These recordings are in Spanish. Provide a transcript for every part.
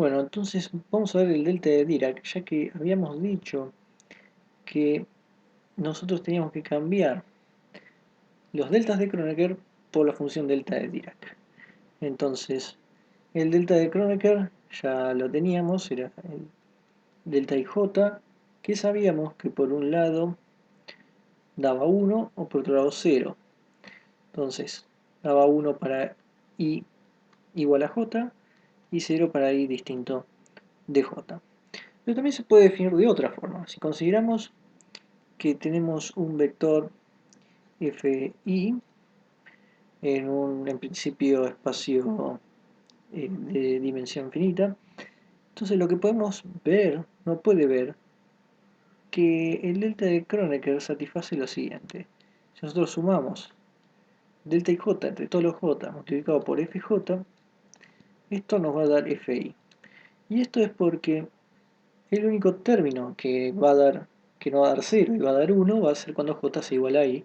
Bueno, entonces vamos a ver el delta de Dirac, ya que habíamos dicho que nosotros teníamos que cambiar los deltas de Kronecker por la función delta de Dirac. Entonces, el delta de Kronecker ya lo teníamos, era el delta IJ, que sabíamos que por un lado daba 1 o por otro lado 0. Entonces, daba 1 para I igual a J y 0 para I distinto de J. Pero también se puede definir de otra forma. Si consideramos que tenemos un vector fi en principio espacio de dimensión finita, entonces lo que podemos ver, no puede ver, que el delta de Kronecker satisface lo siguiente. Si nosotros sumamos delta y j entre todos los j multiplicado por fj, esto nos va a dar fi. Y esto es porque el único término que va a dar, que no va a dar 0 y va a dar 1, va a ser cuando j se iguala a i.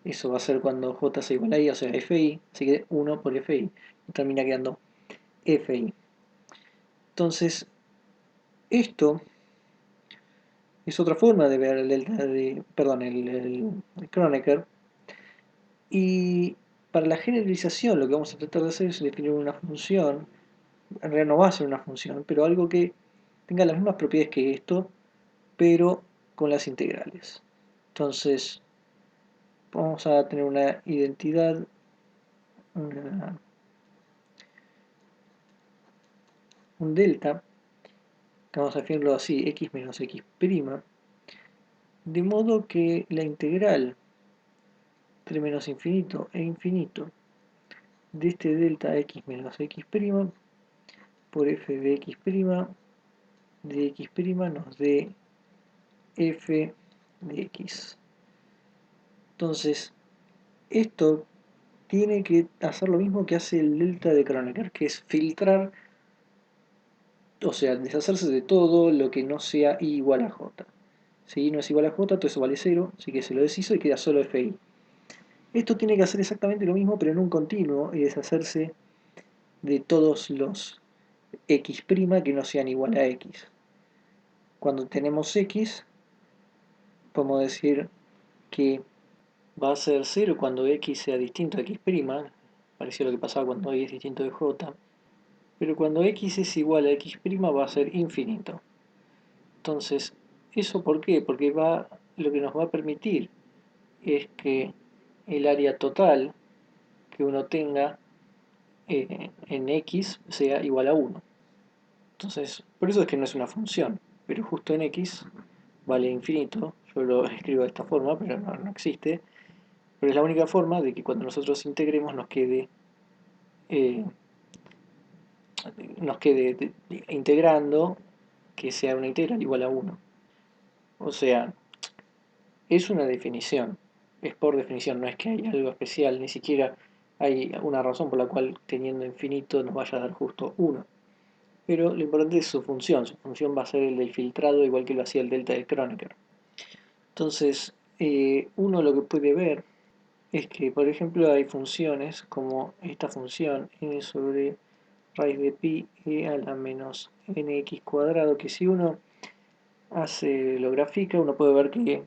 Eso va a ser cuando j se iguala a i, o sea, fi, así que 1 por fi. Y termina quedando fi. Entonces, esto es otra forma de ver el delta de, perdón, el Kronecker. Y para la generalización lo que vamos a tratar de hacer es definir una función, en realidad no va a ser una función, pero algo que tenga las mismas propiedades que esto, pero con las integrales. Entonces, vamos a tener una identidad, un delta, que vamos a definirlo así, x menos x', de modo que la integral entre menos infinito e infinito de este delta x menos x' por f de x' de x' nos dé f de x. Entonces, esto tiene que hacer lo mismo que hace el delta de Kronecker, que es filtrar, o sea, deshacerse de todo lo que no sea i igual a j. Si i no es igual a j, todo eso vale 0, así que se lo deshizo y queda solo fi. Esto tiene que hacer exactamente lo mismo, pero en un continuo, y deshacerse de todos los x' que no sean igual a x. Cuando tenemos x, podemos decir que va a ser 0 cuando x sea distinto a x', parecido a lo que pasaba cuando y es distinto de j, pero cuando x es igual a x' va a ser infinito. Entonces, ¿eso por qué? Porque lo que nos va a permitir es que el área total que uno tenga en x sea igual a 1. Entonces, por eso es que no es una función, pero justo en x vale infinito. Yo lo escribo de esta forma, pero no existe. Pero es la única forma de que cuando nosotros integremos eh, nos quede integrando que sea una integral igual a 1. O sea, es una definición, es por definición, no es que hay algo especial, ni siquiera hay una razón por la cual teniendo infinito nos vaya a dar justo 1. Pero lo importante es su función va a ser el del filtrado igual que lo hacía el delta de Kronecker. Entonces, uno lo que puede ver es que, por ejemplo, hay funciones como esta función n sobre raíz de pi e a la menos nx cuadrado, que si uno lo grafica, uno puede ver que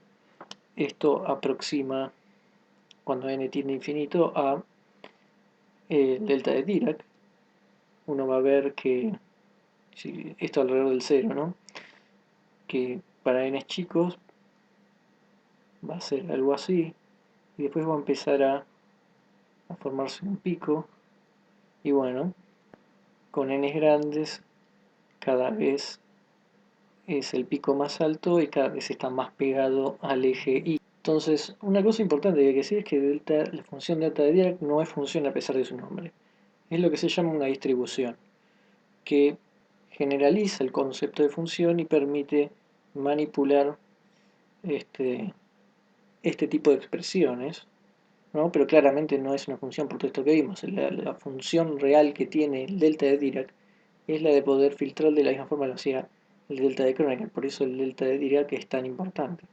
esto aproxima, cuando n tiende a infinito, a el delta de Dirac. Uno va a ver que, si esto alrededor del 0, ¿no? Que para n chicos va a ser algo así, y después va a empezar a formarse un pico, y bueno, con n grandes cada vez es el pico más alto y cada vez está más pegado al eje y. Entonces, una cosa importante que hay que decir es que la función delta de Dirac no es función a pesar de su nombre. Es lo que se llama una distribución, que generaliza el concepto de función y permite manipular este, este tipo de expresiones, ¿no? Pero claramente no es una función por todo esto que vimos. La función real que tiene el delta de Dirac es la de poder filtrar de la misma forma que lo hacía el delta de Kronecker. Por eso el delta de Dirac es tan importante.